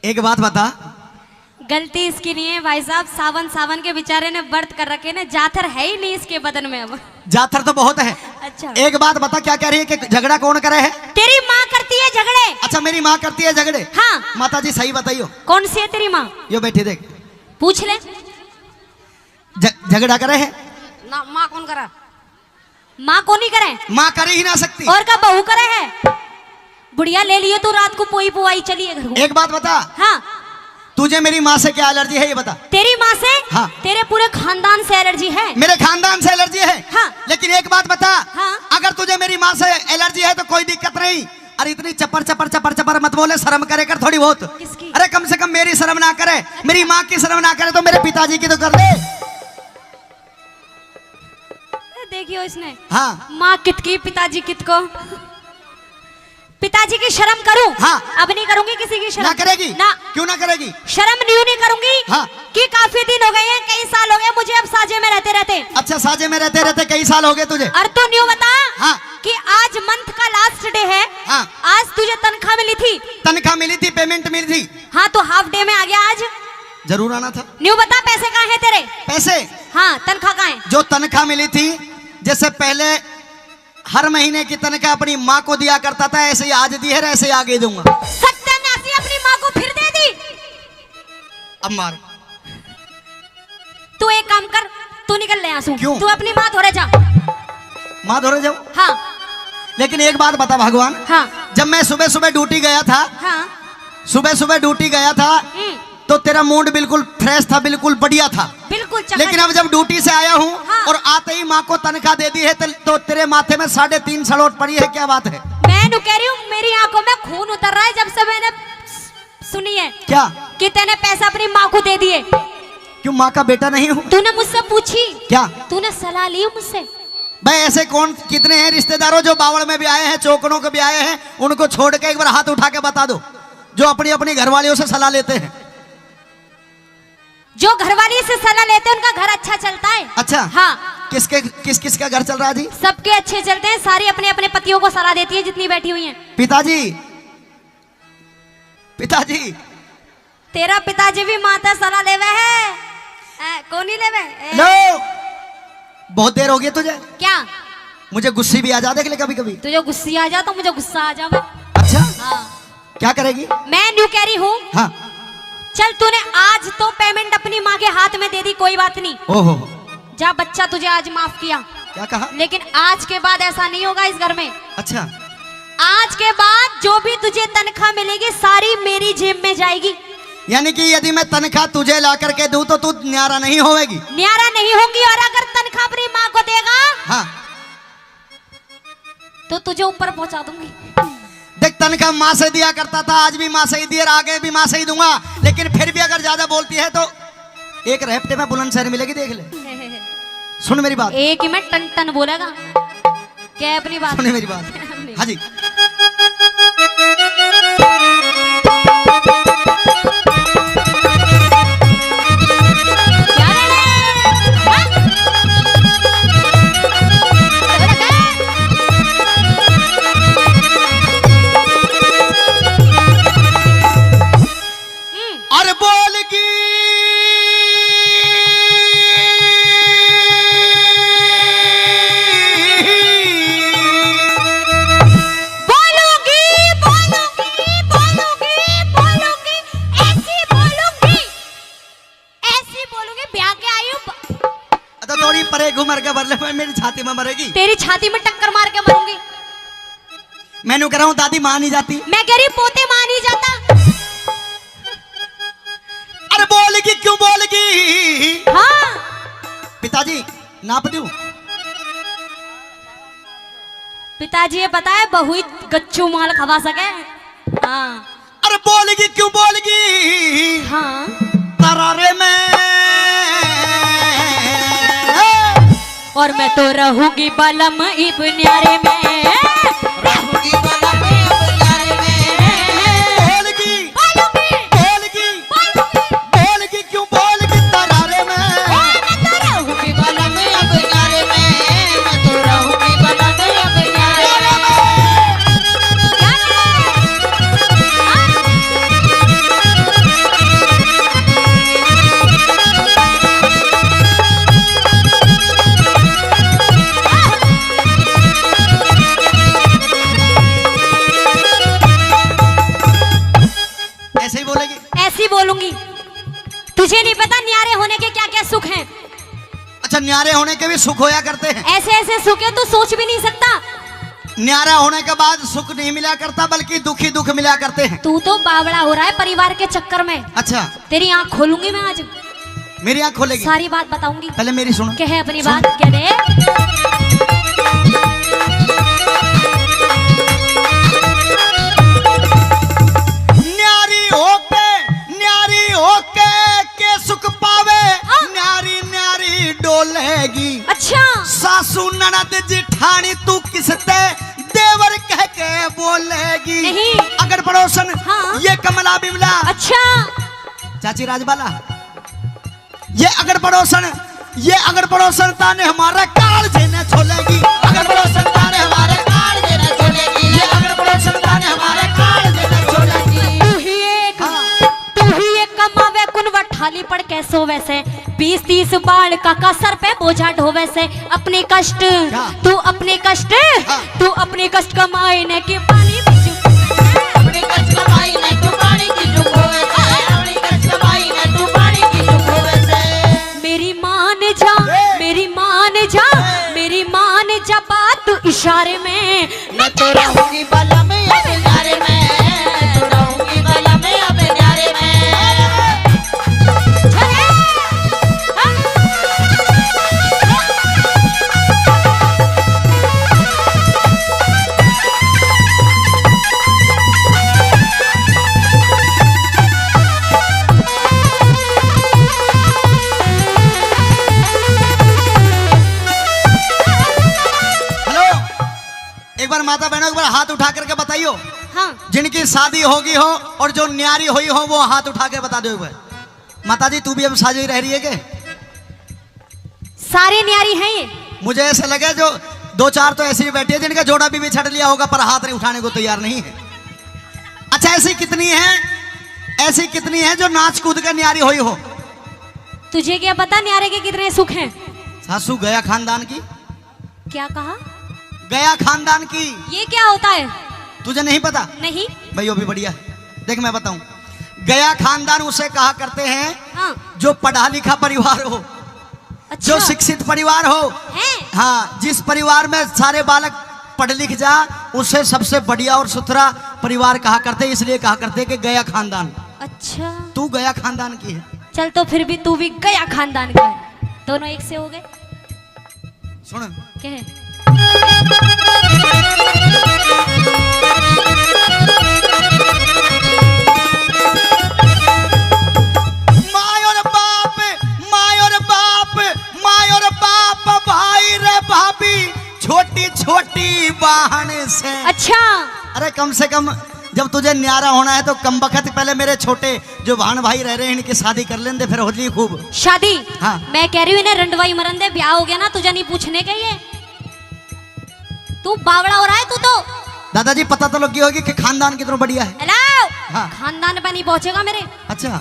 एक बात बता। गलती इसकी नहीं है भाई साहब, सावन सावन के बेचारे ने व्रत कर रखे ना, जाथर है ही नहीं इसके बदन में अब। जाथर तो बहुत है। अच्छा एक बात बता, क्या कह रही है कि झगड़ा कौन करे है? तेरी माँ करती है झगड़े। अच्छा मेरी माँ करती है झगड़े? हाँ। माता जी सही बताइयो, कौन सी है तेरी माँ? यो बैठी देख, पूछ ले। झगड़ा करे है ना, माँ कौन करा? माँ कौन ही करे? माँ कर ही ना सकती। और का बहू करे है? बुढ़िया ले लियो तू, रात को पोई पुआई चली है घर को। एक बात बता, हाँ तुझे मेरी माँ से क्या एलर्जी है ये बता। तेरी माँ से? हाँ। तेरे पूरे खानदान से एलर्जी है। मेरे खानदान से एलर्जी है। हाँ। लेकिन एक बात बता, हाँ। अगर तुझे मेरी माँ से एलर्जी है तो कोई दिक्कत नहीं। अरे इतनी चपर चपर चपर चपर मत बोले, शर्म करे कर थोड़ी बहुत। किसकी? अरे कम से कम मेरी शर्म ना करे, मेरी माँ की शर्म ना करे तो मेरे पिताजी की तो कर दे। देखियो इसने। हाँ। माँ कित की, पिताजी कित को। पिताजी की शर्म करूं? हाँ। अब नहीं करूंगी किसी की शर्म। ना करेगी? ना। क्यों ना करेगी? शर्म नहीं करूंगी। हाँ। कि काफी दिन हो गए हैं, कई साल हो गए मुझे अब साजे में रहते रहते। अच्छा साजे में रहते रहते कई साल हो गए तुझे? और तू न्यू बता। हाँ। कि आज मंथ का लास्ट डे है। हाँ। आज तुझे तनख्वाह मिली थी? तनख्वाह मिली थी, पेमेंट मिली थी। हाँ तो हाफ डे में आ गया आज। जरूर आना था। न्यू बता, पैसे कहाँ हैं तेरे? पैसे? हाँ, तनख्वाह कहाँ है? जो तनख्वाह मिली थी, जैसे पहले हर महीने की तनख्वाह अपनी माँ को दिया करता था, ऐसे ही आज दी है, ऐसे ही आगे दूंगा। सत्यानाशी, अपनी माँ को फिर दे दी। अब मार। तू एक काम कर, तू निकल ले यहाँ से। क्यों? तू अपनी माँ धोरे जा। माँ धोरे जाओ? हाँ। लेकिन एक बात बता भगवान, हाँ। जब मैं सुबह सुबह ड्यूटी गया था, हाँ। सुबह सुबह ड्यूटी गया था तो तेरा मूड बिल्कुल फ्रेश था, बिल्कुल बढ़िया था। बिल्कुल चकाचक। लेकिन अब जब ड्यूटी से आया हूँ हाँ। और आते ही माँ को तनख्वाह दे दी है तो तेरे माथे में 3.5 सड़ोट पड़ी है, क्या बात है? मैं नु कह रही हूँ, मेरी आंखों में खून उतर रहा है जब से मैंने सुनी है। क्या? कि तेने पैसा अपनी माँ को दे दिए। क्यों, माँ का बेटा नहीं हूँ? तूने मुझसे पूछी? क्या? तूने सलाह ली मुझसे? भाई ऐसे कौन कितने हैं रिश्तेदारों जो बावड़ में भी आए हैं, चौकड़ों के भी आए हैं, उनको छोड़ के एक बार हाथ उठा के बता दो जो अपनी अपनी घरवालियों से सलाह लेते हैं। जो घरवाली से सलाह लेते हैं उनका घर अच्छा चलता है। अच्छा। हाँ। किस का घर चल रहा है जी? सबके अच्छे चलते हैं, सारी अपने अपने पतियों को सलाह देती है जितनी बैठी हुई हैं। पिताजी, पिताजी। तेरा पिताजी भी माता सलाह लेवे है। कौन ही लेवे? लो, बहुत देर हो गई तुझे। क्या? मुझे गुस्से भी आ जाते हैं कभी कभी। तुझे गुस्से आ जा तो मुझे गुस्सा आ जावे। अच्छा। हाँ। क्या करेगी? मैं न्यू कह रही हूँ। हाँ। चल तूने आज तो पेमेंट अपनी माँ के हाथ में दे दी, कोई बात नहीं। ओहो। जा, बच्चा तुझे आज माफ किया। क्या कहा? लेकिन आज के बाद ऐसा नहीं होगा इस घर में। अच्छा। आज के बाद जो भी तुझे तनख्वाह मिलेगी सारी मेरी जेब में जाएगी। यानी कि यदि मैं तनख्वाह तुझे ला करके दूं तो तू न्यारा नहीं होगी? न्यारा नहीं होंगी। और अगर तनख्वाह अपनी माँ को देगा, हाँ, तो तुझे ऊपर पहुंचा दूंगी। देख तनख्वाह माँ से दिया करता था, आज भी माँ से ही दिया, आगे भी माँ से ही दूंगा। लेकिन फिर भी अगर ज्यादा बोलती है तो एक रेफ्टे में बुलंदशहर मिलेगी, देख ले। सुन मेरी बात। एक ही में टन टन बोलेगा। क्या अपनी बात? सुन मेरी बात। हाँ जी। और बोलगी थोड़ी परे घुमर के बदले में मेरी छाती में मरेगी। तेरी छाती में टक्कर मार के मरूंगी। मैंने कह रहा हूँ दादी माँ नहीं जाती। मैं कह रही पोते मां नहीं जाता। अरे बोलेगी, क्यों बोलेगी? हाँ। पिताजी नाप दूं? पिताजी ये पता है बहु गच्चू माल खवा सके। हाँ। अरे बोलेगी, क्यों बोलेगी? हाँ। तरारे में और मैं तो रहूंगी बलम इब न्यारे में, रहूंगी बलम इब न्यारे में। बोलेगी, बोलेगी, बोलेगी, बोलेगी, क्यों बोलेगी? तरारे में मैं तो रहूंगी बलम इब न्यारे में, मैं तो रहूंगी बलम इब न्यारे में। पता न्यारे होने के क्या क्या सुख हैं। अच्छा, न्यारे होने के भी सुख होया करते हैं। ऐसे ऐसे सुख है तू सोच भी नहीं सकता। न्यारा होने के बाद सुख नहीं मिला करता, बल्कि दुखी दुख मिला करते हैं। तू तो बावड़ा हो रहा है परिवार के चक्कर में। अच्छा, तेरी आंख खोलूंगी मैं आज, मेरी आंख खोलेगी? सारी बात बताऊंगी। पहले मेरी सुनो। क्या है अपनी सुन। बात क्या दे? न्यारी होके के सुख पावे, न्यारी न्यारी डोलेगी। अच्छा, सासू ननद जिठानी तू किसते देवर कह के बोलेगी। नहीं। अगर पड़ोसन हाँ। ये कमला बिमला। अच्छा, चाची राजबाला, ये अगर पड़ोसन ताने हमारा काल जेने छोलेगी। अगर पड़ोसन ताने हमारे काल जेने छोलेगी। ये अगर पड़ोसन ताने हमारे काल जेने छोलेगी। तू ही एक कमावे कुनवा ठाली पड़ कैसो वैसे 20-30 बाल काका सर पे बोझा ढोवे से अपने कष्ट क्या? तू अपने कष्ट हाँ। तू अपने कष्ट कमाए ने के पानी बिच अपने कष्ट कमाई ने तू पानी की चुप होवे से। अपने कष्ट कमाई ने तू पानी की चुप होवे से। मेरी मान जा बात इशारे में मैं तो रहूंगी बला में अपने न्यारे में। तो रहूंगी बला में अपने न्यारे में। एक बार माता बहनों एक बार हाथ उठा करके बताइयो। हाँ, जिनकी शादी होगी हो और जो न्यारी हुई हो वो हाथ उठा के बता दो एक बार। माता जी तू भी अब शादी रह रही है क्या? सारे न्यारी हैं ये। मुझे ऐसा लगा जो 2-4 तो ऐसी बैठी है जिनका जोड़ा भी छड़ लिया होगा पर हाथ नहीं उठाने को तैयार नहीं है। अच्छा, ऐसी कितनी है जो नाच कूद कर न्यारी हुई हो? तुझे क्या पता न्यारे के कितने सुख हैं? सासू गया खानदान की। क्या कहा? गया खानदान की। ये क्या होता है? तुझे नहीं पता? नहीं। भाई वो भी बढ़िया है। देख मैं बताऊं, गया खानदान उसे कहा करते हैं हाँ। जो पढ़ा लिखा परिवार हो। अच्छा। जो शिक्षित परिवार हो। है? हाँ, जिस परिवार में सारे बालक पढ़ लिख जा उसे सबसे बढ़िया और सुथरा परिवार कहा करते, इसलिए कहा करते कि गया खानदान। अच्छा, तू गया खानदान की है। चल तो फिर भी तू भी गया खानदान का है। दोनों एक से हो गए। सुन, क्या है? भाई रे भाभी छोटी छोटी बहन से। अच्छा, अरे कम से कम जब तुझे न्यारा होना है तो कम बखत पहले मेरे छोटे जो बहन भाई रह रहे हैं इनकी शादी कर लेंदे, फिर होली खूब शादी। हाँ। मैं कह रही हूँ इन्हें रंडवाई मरंदे ब्याह हो गया ना, तुझे नहीं पूछने के ये। तू बावड़ा हो रहा है तू तो। दादाजी पता तो लगी होगी कि खानदान कितना बढ़िया है। हेलो। हाँ। खानदान पे नहीं पहुंचेगा मेरे। अच्छा,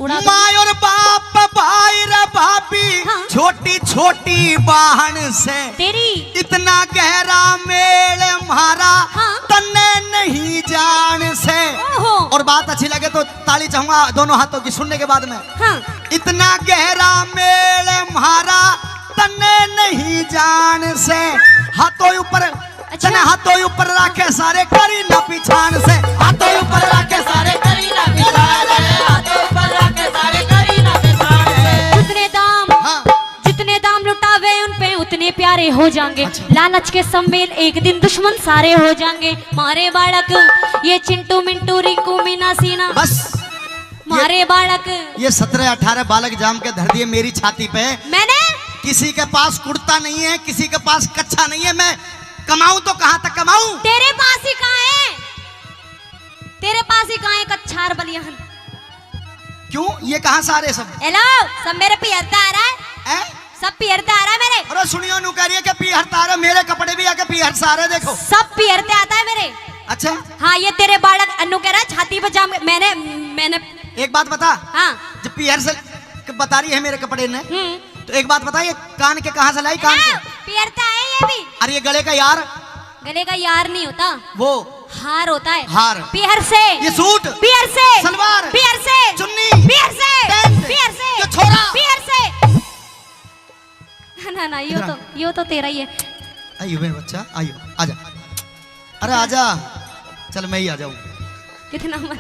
उड़ा दो। माँ और बाप भाई रे भाभी हाँ। छोटी छोटी बहन से तेरी इतना गहरा मेल हमारा हाँ। तन्ने नहीं जान से। ओहो। और बात अच्छी लगे तो ताली चाहूंगा दोनों हाथों की सुनने के बाद में। हाँ। इतना गहरा मेल हमारा तन्ने नहीं जान से। हाथों ऊपर अच्छा। हाथों ऊपर रखे सारे करी न पिछान से। हाथों ऊपर रखे सारे करी न पिछान से। हाथों ऊपर रखे सारे करी न पिछान से। जितने दाम लुटावे उन पे उतने प्यारे हो जाएंगे। अच्छा। लालच के सम्मेल एक दिन दुश्मन सारे हो जाएंगे। मारे बालक ये चिंटू मिंटू रिंकू मीना सीना। बस मारे बालक ये 17-18 बालक जाम के धर दिए मेरी छाती पे। मैंने किसी के पास कुर्ता नहीं है, किसी के पास कच्चा नहीं है। मैं कमाऊं तो कहां तक कमाऊं? तेरे पास ही कहाँ है? तेरे पास ही कहाँ है कच्छार बलियान? क्यों, ये कहां से आ रहे सब? हेलो, सब मेरे पियरता आ रहा है। सब पियरते आ रहा है मेरे। अरे सुनियो नु कह रही है कि पीहर तारे, मेरे कपड़े भी आके पीहर से आ रहे, देखो। सब पियरते आता है मेरे। अच्छा, हाँ, ये तेरे बालक अन्नू कह रहा है छाती पे जाम। मैंने एक बात बता। हाँ। जब पीहर से बता रही है मेरे कपड़े ने, तो एक बात बता, ये कान के कहां से लाई? कान के पियरता है ये भी। अरे ये गले का यार। गले का यार नहीं होता, वो हार होता है। हार। पियर से। ये सूट। पियर से। सलवार। पियर से। चुन्नी। पियर से। पैंट। पियर से। ये छोरा। पियर से। ना यो तो तेरा ही है। आइयो मेरे बच्चा, आइयो, आजा। अरे आजा, चल मैं ही आ जाऊं। कितना मन।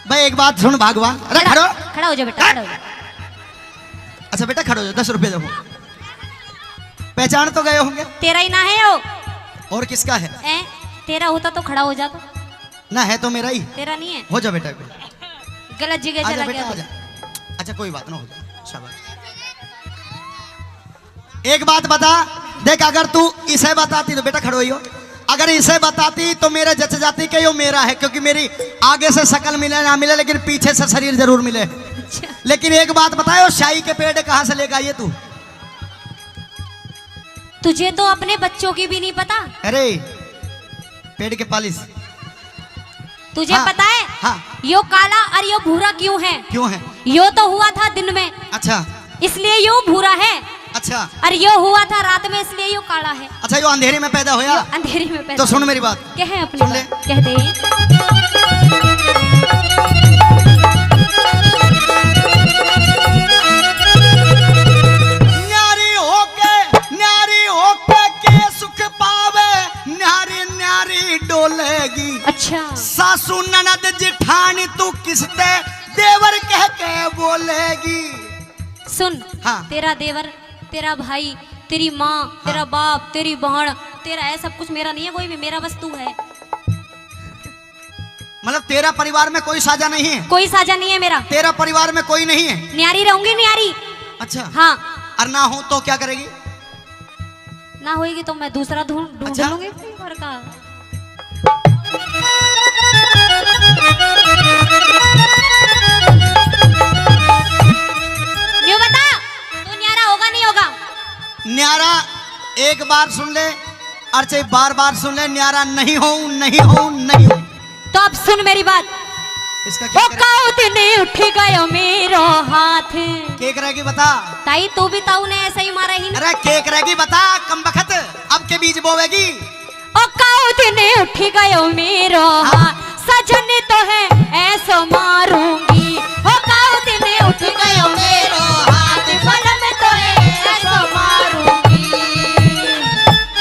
भाई एक बात सुन भगवान। अरे खड़ो, खड़ा हो जा बेटा, खड़ा हो जा। अच्छा बेटा खड़ो हो जा, 10 रुपए दो। पहचान तो गए होंगे। तेरा ही ना है वो। और किसका है? तेरा होता तो खड़ा हो जाता। ना है तो मेरा ही। तेरा नहीं है। हो जा बेटा, गलत जगह आजा चला बेटा, गया आजा। अच्छा कोई बात ना, हो जा, शाबाश। एक बात बता, देख अगर तू इसे बताती तो बेटा खड़ो हो, अगर इसे बताती तो मेरे जच जाती कि यो मेरा है, क्योंकि मेरी आगे से शक्ल मिले ना मिले लेकिन पीछे से शरीर जरूर मिले। अच्छा। लेकिन एक बात बताओ, शाही के पेड़ कहां से लेकर आई तू? तुझे तो अपने बच्चों की भी नहीं पता। अरे पेड़ के पालिश तुझे हाँ, पता है? हाँ। यो काला और यो भूरा क्यों है? क्यों है? यो तो हुआ था दिन में, अच्छा इसलिए यो भूरा है। अच्छा। और यो हुआ था रात में, इसलिए यो काला है। अच्छा यो अंधेरे में पैदा होया? अंधेरे में पैदा। तो सुन मेरी बात, कह अपनी सुन ले। बात, कह दे। न्यारी होके के सुख पावे, न्यारी न्यारी डोलेगी। अच्छा। सासू ननद जिठानी तू किसते देवर कह के बोलेगी। सुन, हाँ। तेरा देवर, तेरा भाई, तेरी माँ, तेरा बाप, तेरी बहन, तेरा है सब कुछ मेरा नहीं है कोई भी, मेरा बस तू है। मतलब तेरा परिवार में कोई साझा नहीं है? कोई साझा नहीं है मेरा। तेरा परिवार में कोई नहीं है? न्यारी रहूंगी, न्यारी। अच्छा हाँ। और ना हो तो क्या करेगी? ना होएगी तो मैं दूसरा ढूंढ अच्छा? लूंगी घर का। न्यू बता, तू न्यारा होगा नहीं होगा? न्यारा एक बार सुन ले और चाहे बार बार सुन ले, न्यारा नहीं हो, नहीं हो, नहीं हो। तो अब सुन मेरी बात। इसका क्या करे? दिन उठ गयो मेरो हाथ। केक रहेगी बता। ताई तू भी ताऊ ने ऐसा ही मारा ही ना। अरे केक रहेगी बता, कम बखत अब के बीज बोवेगी। ओ काऊ दिन उठ गयो मेरो हाथ, सजन तो है ऐसो मारूंगी। ओ काऊ दिन उठ गयो मेरो हाथ, बलम तो है ऐसो मारूंगी,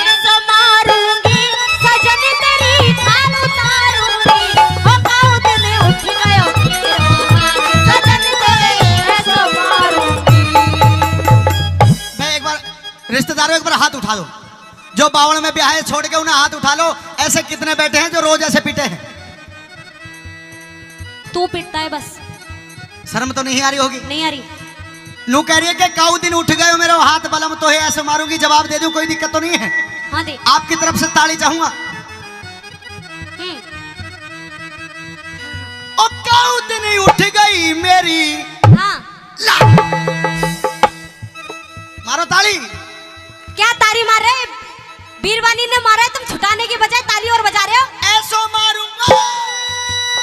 ऐसो मारूंगी, सजन तेरी खाल उतारूंगी। ओ काऊ दिन उठ गयो मेरो हाथ, सजन तो है ऐसो मारूंगी। मैं एक बार रिश्तेदारों एक बार हाथ उठा दो, जो बावड़ में ब्याह है छोड़ के उन्हें हाथ उठा लो। ऐसे कितने बैठे हैं जो रोज ऐसे पीटे हैं? तू पिटता है बस। शर्म तो नहीं आ रही होगी? नहीं आ रही। नू कह रही है कि काऊ दिन उठ गए मेरा हाथ बलम तो है ऐसे मारूंगी। जवाब दे दूं, कोई दिक्कत तो नहीं है? हाँ दे। आपकी तरफ से ताली चाहूंगा। ओ काऊ दिन उठ गई मेरी। हाँ। ला मारो ताली। क्या ताली मार रहे? बीरवानी ने मारा है, तुम छुटाने के बजाय ताली और बजा रहे हो। ऐसो मारूंगा।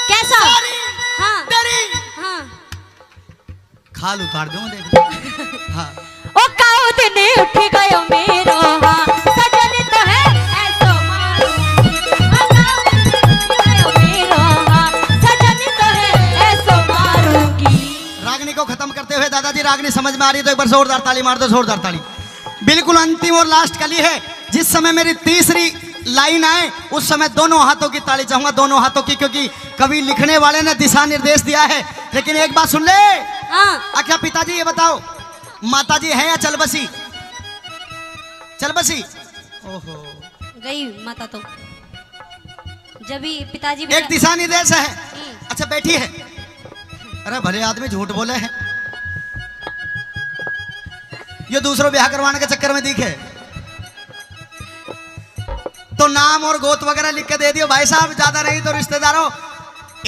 कैसा? ताली, हाँ। तेरी हाँ। खाल उतार दूं देख। हाँ। ओ काऊ दिन उठ गयो मेरो हाथ, सजन तो है ऐसो मारूंगी। ओ काऊ दिन उठ गयो मेरो हाथ, सजन तो है ऐसो मारूंगी। रागनी को खत्म करते हुए दादाजी, रागनी समझ में आ रही है तो एक बार जोरदार ताली मार दो, जोरदार ताली। बिल्कुल अंतिम और लास्ट कली है। जिस समय मेरी तीसरी लाइन आए उस समय दोनों हाथों की ताली चाहूंगा, दोनों हाथों की, क्योंकि कवि लिखने वाले ने दिशा निर्देश दिया है। लेकिन एक बात सुन ले। हाँ। अच्छा पिताजी ये बताओ, माताजी है या चल बसी? चल बसी। ओहो गई माता तो जब भी पिताजी एक दिशा निर्देश है। अच्छा बैठी है। अरे भले आदमी झूठ बोले हैं, ये दूसरों ब्याह करवाने के चक्कर में दिखे तो नाम और गोत वगैरह लिख के दे दियो भाई साहब, ज्यादा नहीं तो रिश्तेदारों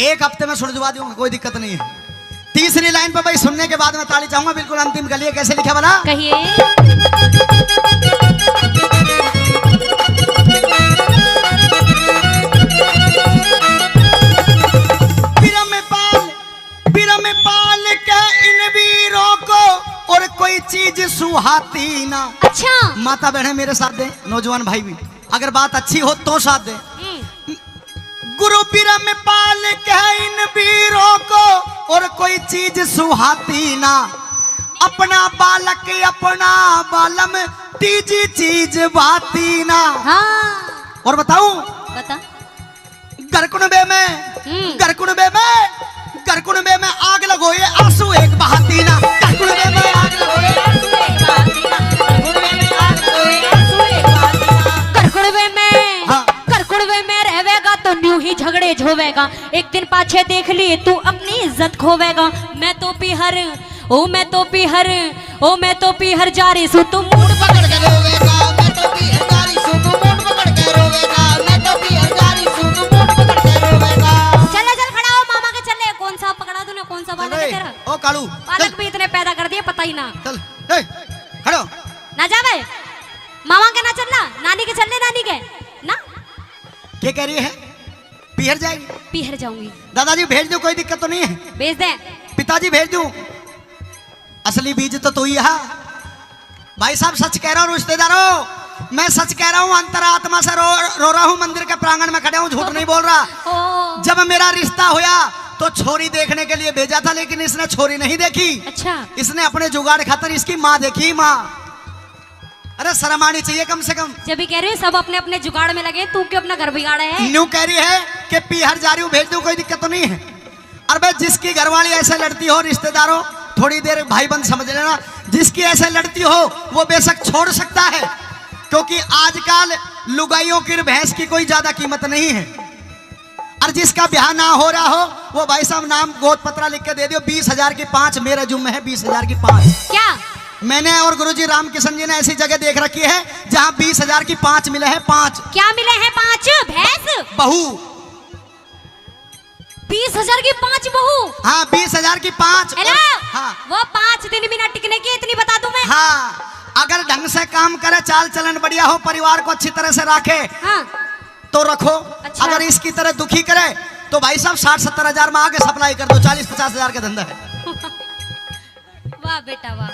1 हफ्ते में सुलझवा दूंगा, कोई दिक्कत नहीं है। तीसरी लाइन पर भाई सुनने के बाद मैं ताली चाहूंगा। बिल्कुल अंतिम कली है, कैसे लिखा बना? कहिए। बिरम पाल के इन वीरों को और कोई चीज सुहाती ना। अच्छा। माता बहने मेरे साथ दे, नौजवान भाई भी, अगर बात अच्छी हो तो साथ दे। गुरु बिरम पाल के इन वीरों को और कोई चीज सुहाती ना, अपना बालक अपना बालम तीजी चीज बाती ना। हाँ और बताऊं बता। गरकुनबे में आग लगो ये आंसू एक बहाती ना। गरकुनबे में आग लगो ये आंसू एक बहाती ना। गरकुनबे में आग लगो ये आंसू एक बहाती ना। करकुड़वे में रहेगा तो न्यू ही झगड़े झोवेगा, एक दिन पाछे देख लिए तू अपनी इज्जत खोवेगा। मैं तो पीहर जारी सू तू मूड पकड़ के रोवेगा। मैं तो पीहर जारी सू तू मूड पकड़ के रोवेगा। मैं तो पीहर जारी सू तू मूड पकड़ के रोवेगा। चल खड़ा हो मामा के चले। कौन सा पकड़ा तूने, कौन सा बालक है तेरा? ओ कालू बालक भी इतने पैदा कर दिए पता ही ना। चल ए खड़ो ना जावे मामा के ना चलना, नानी के चलने, नानी के ना। क्या कह रही है? पीहर जाएगी? पीहर जाऊंगी। दादाजी भेज दो, कोई दिक्कत तो नहीं है? भेज दे। पिताजी भेज दूं? असली बीज तो तू ही है भाई साहब। सच कह रहा हूँ रिश्तेदारों, मैं सच कह रहा हूँ। अंतरात्मा से रो रहा हूँ। मंदिर के प्रांगण में खड़े हूँ, झूठ नहीं बोल रहा। जब मेरा रिश्ता होया तो छोरी देखने के लिए भेजा था, लेकिन इसने छोरी नहीं देखी। अच्छा। इसने अपने जुगाड़ खातर इसकी माँ देखी। माँ, अरे शर्म आनी चाहिए कम से कम। जब भी कह रही है सब अपने अपने जुगाड़ में लगे, तू क्यों अपना घर बिगाड़ा है? न्यू कह रही है कि पीहर जा रही हूँ, भेज दूं, कोई दिक्कत तो नहीं है? अरे जिसकी घरवाली ऐसे लड़ती हो, रिश्तेदारों थोड़ी देर भाई बंद समझ लेना, जिसकी ऐसे लड़ती हो वो बेशक छोड़ सकता है, क्योंकि आजकल लुगाइयों की भैंस की कोई ज्यादा कीमत नहीं है। और जिसका ब्याह ना हो रहा हो वो भाई साहब नाम गोद पत्रा लिख के दे दियो। 20,000 की 5 मेरे जुम्मे है। 20,000 की 5 क्या? मैंने और गुरुजी रामकिशन जी ने ऐसी जगह देख रखी है जहां 20,000 की 5 मिले हैं। 5 क्या मिले हैं? 5 भैंस बहू। 20,000 की 5 बहू? हाँ 20,000 की 5। हाँ। वो 5 दिन भी ना टिकने की, इतनी बता दूं मैं। हाँ, अगर ढंग से काम करे, चाल चलन बढ़िया हो, परिवार को अच्छी तरह से रखे, हाँ। तो रखो। अच्छा। अगर इसकी तरह दुखी करे तो भाई साहब 60-70 हजार में आगे सप्लाई कर दो। 40-50 हजार का धंधा है। वाह बेटा वाह।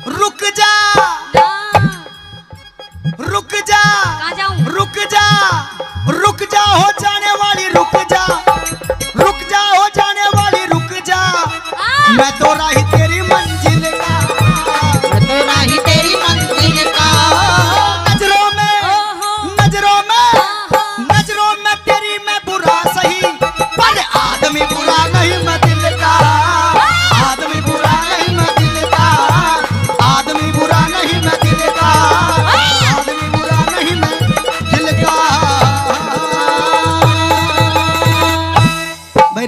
रुक जा ना। रुक जा। कहाँ जाऊं? रुक जा हो जाने वाली, रुक जा हो जाने वाली, रुक जा। मैं तो राही तेरी मंजिल का, मैं तो राही तेरी मंजिल का। नजरों में तेरी मैं बुरा सही, पर आदमी बुरा नहीं मैं दिल का। आदमी बुरा नहीं मैं दिल का। आदमी बुरा नहीं मैं दिल का। आदमी बुरा नहीं मैं दिल का। भाई